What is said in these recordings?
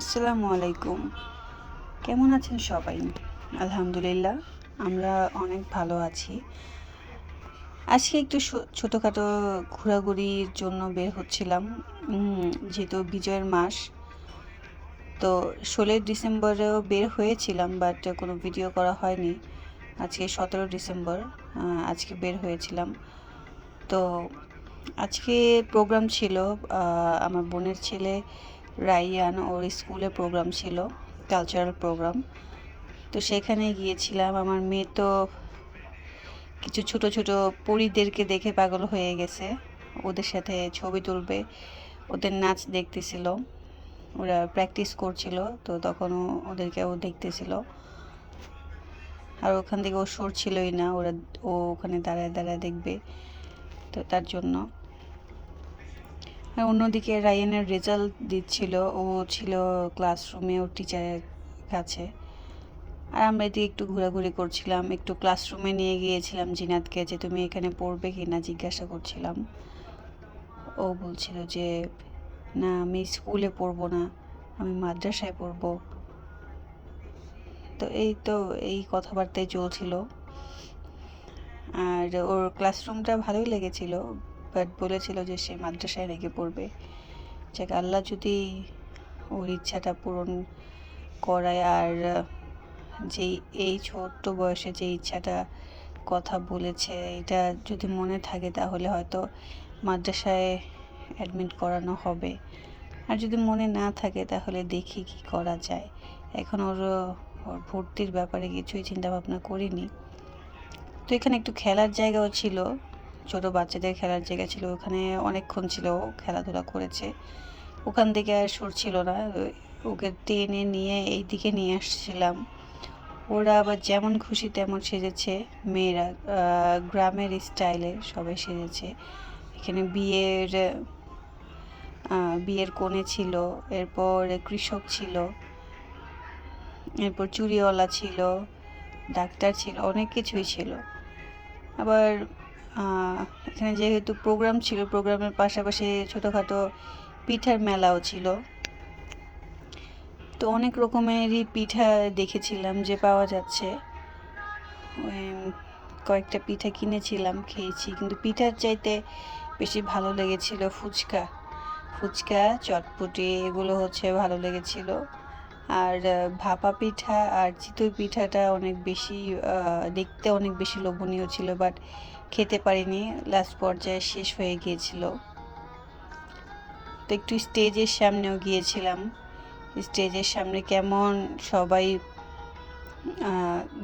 আসসালামু আলাইকুম। কেমন আছেন সবাই? আলহামদুলিল্লাহ, আমরা অনেক ভালো আছি। আজকে একটু ছোটোখাটো ঘোরাঘুরির জন্য বের হচ্ছিলাম। যেহেতু বিজয়ের মাস, তো 16 ডিসেম্বরেও বের হয়েছিলাম, বাট কোনো ভিডিও করা হয়নি। আজকে 17 ডিসেম্বর, আজকে বের হয়েছিলাম। তো আজকে প্রোগ্রাম ছিল, আমার বোনের ছেলে রাইয়ান, ওর স্কুলে প্রোগ্রাম ছিল, কালচারাল প্রোগ্রাম। তো সেখানে গিয়েছিলাম। আমার মেয়ে তো কিছু ছোট ছোট পরীদেরকে দেখে পাগল হয়ে গেছে, ওদের সাথে ছবি তুলবে, ওদের নাচ দেখতেছিল, ওরা প্র্যাকটিস করছিল, তো তখনও ওদেরকে ও দেখতেছিল। আর ওখান থেকে ও সরছিলই না, ও ওখানে দাঁড়ায় দাঁড়ায় দেখবে, তো তার জন্য। আর অন্যদিকে রায়ানের রেজাল্ট দিচ্ছিল, ও ছিল ক্লাসরুমে ওর টিচারের কাছে। আর আমরা এদিকে একটু ঘোরাঘুরি করছিলাম, একটু ক্লাসরুমে নিয়ে গিয়েছিলাম জিনাতকে, যে তুমি এখানে পড়বে কি না জিজ্ঞাসা করছিলাম। ও বলছিল যে না, আমি স্কুলে পড়বো না, আমি মাদ্রাসায় পড়বো। তো এই কথাবার্তাই চলছিল। আর ওর ক্লাসরুমটা ভালোই লেগেছিল, বাট বলেছিল যে সে মাদ্রাসায় রেখে পড়বে। যাক, আল্লাহ যদি ওর ইচ্ছাটা পূরণ করায়। আর যেই এই ছোট্ট বয়সে যে ইচ্ছাটা কথা বলেছে, এটা যদি মনে থাকে তাহলে হয়তো মাদ্রাসায় অ্যাডমিট করানো হবে। আর যদি মনে না থাকে তাহলে দেখি কি করা যায়। এখন ওর ভর্তির ব্যাপারে কিছুই চিন্তা ভাবনা করিনি। তো এখানে একটু খেলার জায়গাও ছিল, ছোট বাচ্চাদের খেলার জায়গা ছিল, ওখানে অনেকক্ষণ ছিল, খেলাধুলা করেছে। ওখান থেকে আর সরছিল না, ওকে টেনে নিয়ে এই দিকে নিয়ে আসছিলাম। ওরা আবার যেমন খুশি তেমন সেজেছে, মেয়েরা গ্রামের স্টাইলে সবাই সেজেছে। এখানে বিয়ের কনে ছিল, এরপর কৃষক ছিল, এরপর চুড়িওয়ালা ছিল, ডাক্তার ছিল, অনেক কিছুই ছিল। আবার এখানে যেহেতু প্রোগ্রাম ছিল, প্রোগ্রামের পাশাপাশি ছোটোখাটো পিঠার মেলাও ছিল। তো অনেক রকমেরই পিঠা দেখেছিলাম যে পাওয়া যাচ্ছে। কয়েকটা পিঠা কিনেছিলাম, খেয়েছি, কিন্তু পিঠার চাইতে বেশি ভালো লেগেছিল ফুচকা। চটপটি এগুলো হচ্ছে ভালো লেগেছিল। আর ভাপা পিঠা আর চিতই পিঠাটা অনেক বেশি দেখতে অনেক বেশি লোভনীয় ছিল, বাট খেতে পারিনি, লাস্ট পর্যায়ে শেষ হয়ে গিয়েছিল। তো একটু স্টেজের সামনেও গিয়েছিলাম। স্টেজের সামনে কেমন সবাই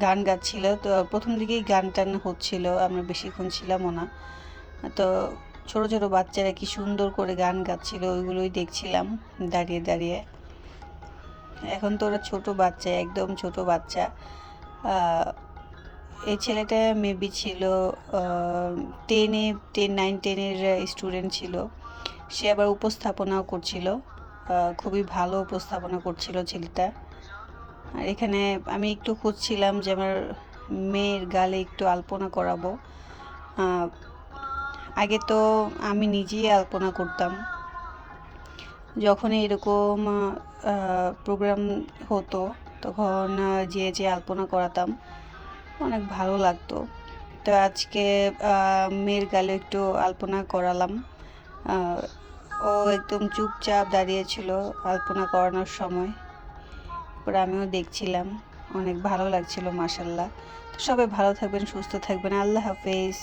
গান গাচ্ছিল। তো প্রথম দিকেই গান টান হচ্ছিল, আমরা বেশিক্ষণ ছিলামও না। তো ছোট ছোট বাচ্চারা কি সুন্দর করে গান গাচ্ছিল, ওইগুলোই দেখছিলাম দাঁড়িয়ে দাঁড়িয়ে। এখন তো ওরা ছোট বাচ্চা, একদম ছোট বাচ্চা। এই ছেলেটা মেবি ছিল 9-10-এর স্টুডেন্ট ছিল। সে আবার উপস্থাপনাও করছিল, খুবই ভালো উপস্থাপনা করছিল ছেলেটা। আর এখানে আমি একটু খুঁজছিলাম যে আমার মেয়ের গালে একটু আলপনা করাবো। আগে তো আমি নিজেই আলপনা করতাম, যখন এরকম প্রোগ্রাম হতো তখন যে আলপনা করাতাম, অনেক ভালো লাগতো। তো আজকে মেয়ের গালে একটু আলপনা করালাম। ও একদম চুপচাপ দাঁড়িয়েছিল আলপনা করানোর সময়, পরে আমিও দেখছিলাম, অনেক ভালো লাগছিল মাশাল্লাহ। তো সবাই ভালো থাকবেন, সুস্থ থাকবেন, আল্লাহ হাফেজ।